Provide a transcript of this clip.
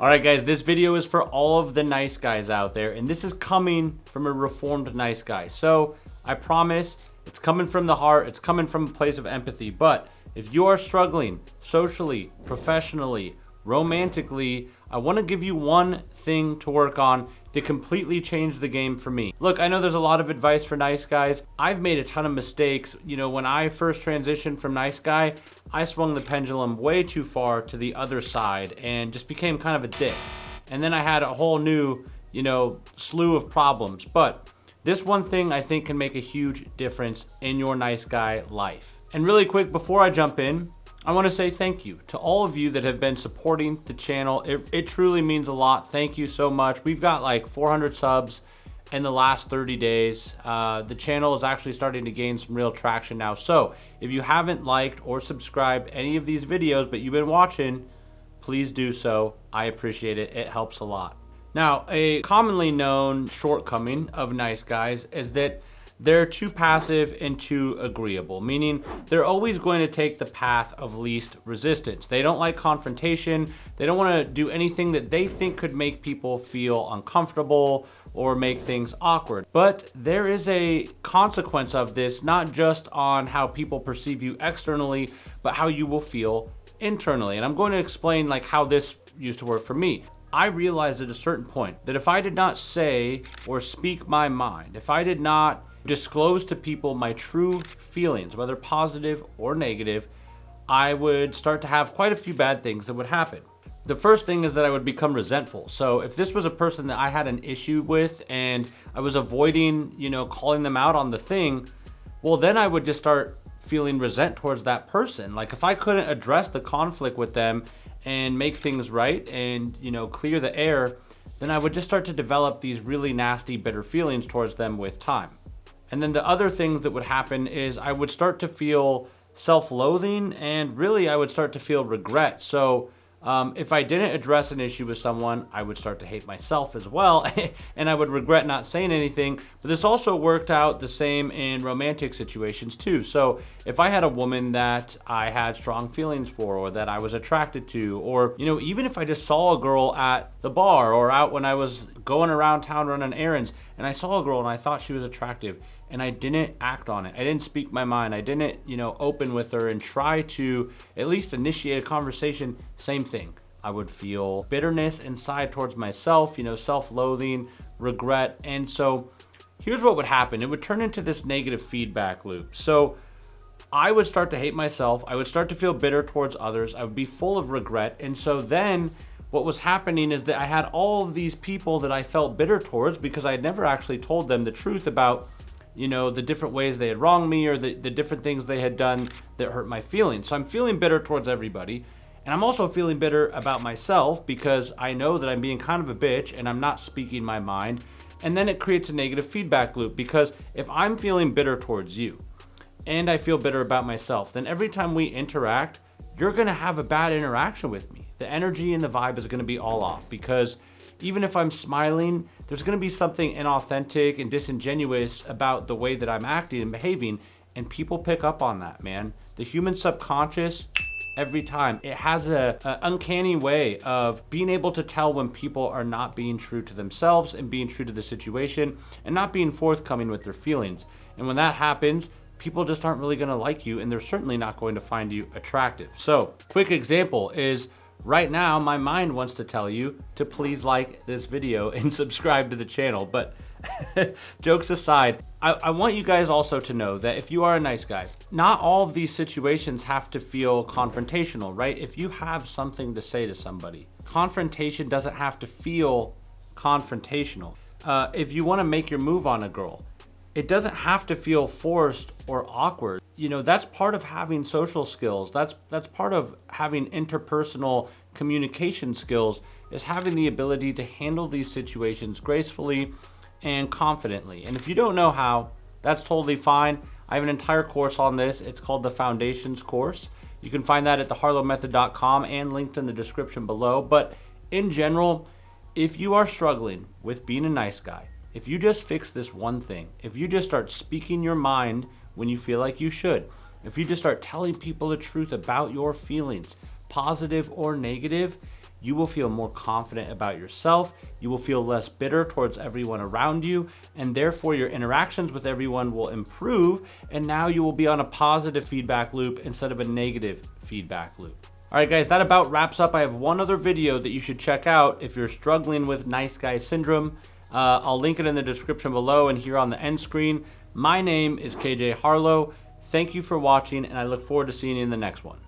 All right, guys, this video is for all of the nice guys out there, and this is coming from a reformed nice guy. So I promise it's coming from the heart. It's coming from a place of empathy. But if you are struggling socially, professionally, romantically, I want to give you one thing to work on that completely changed the game for me. Look, I know there's a lot of advice for nice guys. I've made a ton of mistakes. You know, when I first transitioned from nice guy, I swung the pendulum way too far to the other side and just became kind of a dick. And then I had a whole new, slew of problems. But this one thing I think can make a huge difference in your nice guy life. And really quick, before I jump in, I want to say thank you to all of you that have been supporting the channel. It truly means a lot. Thank you so much. We've got like 400 subs in the last 30 days. The channel is actually starting to gain some real traction now. So if you haven't liked or subscribed any of these videos, but you've been watching, please do so. I appreciate it. It helps a lot. Now, a commonly known shortcoming of nice guys is that they're too passive and too agreeable, meaning they're always going to take the path of least resistance. They don't like confrontation. They don't want to do anything that they think could make people feel uncomfortable or make things awkward. But there is a consequence of this, not just on how people perceive you externally, but how you will feel internally. And I'm going to explain like how this used to work for me. I realized at a certain point that if I did not say or speak my mind, if I did not disclose to people my true feelings, whether positive or negative, I would start to have quite a few bad things that would happen. The first thing is that I would become resentful. So if this was a person that I had an issue with and I was avoiding, calling them out on the thing, well, then I would just start feeling resent towards that person. Like if I couldn't address the conflict with them and make things right and, clear the air, then I would just start to develop these really nasty, bitter feelings towards them with time. And then the other things that would happen is I would start to feel self-loathing and really I would start to feel regret. So if I didn't address an issue with someone, I would start to hate myself as well and I would regret not saying anything. But this also worked out the same in romantic situations too. So if I had a woman that I had strong feelings for or that I was attracted to, or even if I just saw a girl at the bar or out when I was going around town running errands and I saw a girl and I thought she was attractive and I didn't act on it, I didn't speak my mind, I didn't open with her and try to at least initiate a conversation, same thing. I would feel bitterness inside towards myself, self-loathing, regret. And so here's what would happen. It would turn into this negative feedback loop. So I would start to hate myself. I would start to feel bitter towards others. I would be full of regret. And so then what was happening is that I had all of these people that I felt bitter towards because I had never actually told them the truth about the different ways they had wronged me or the different things they had done that hurt my feelings. So I'm feeling bitter towards everybody. And I'm also feeling bitter about myself because I know that I'm being kind of a bitch and I'm not speaking my mind. And then it creates a negative feedback loop because if I'm feeling bitter towards you and I feel bitter about myself, then every time we interact, you're going to have a bad interaction with me. The energy and the vibe is going to be all off because even if I'm smiling, there's going to be something inauthentic and disingenuous about the way that I'm acting and behaving, and people pick up on that, man. The human subconscious, every time, it has a uncanny way of being able to tell when people are not being true to themselves and being true to the situation and not being forthcoming with their feelings. And when that happens, people just aren't really going to like you, and they're certainly not going to find you attractive. So, quick example is right now, my mind wants to tell you to please like this video and subscribe to the channel. But jokes aside, I want you guys also to know that if you are a nice guy, not all of these situations have to feel confrontational, right? If you have something to say to somebody, confrontation doesn't have to feel confrontational. If you want to make your move on a girl, it doesn't have to feel forced or awkward. That's part of having social skills. That's part of having interpersonal communication skills, is having the ability to handle these situations gracefully and confidently. And if you don't know how, that's totally fine. I have an entire course on this. It's called the Foundations course. You can find that at theharlowmethod.com and linked in the description below. But in general, if you are struggling with being a nice guy, if you just fix this one thing, if you just start speaking your mind when you feel like you should, if you just start telling people the truth about your feelings, positive or negative, you will feel more confident about yourself. You will feel less bitter towards everyone around you, and therefore your interactions with everyone will improve, and now you will be on a positive feedback loop instead of a negative feedback loop. All right, guys, that about wraps up. I have one other video that you should check out if you're struggling with nice guy syndrome. I'll link it in the description below and here on the end screen. My name is KJ Harlow. Thank you for watching, and I look forward to seeing you in the next one.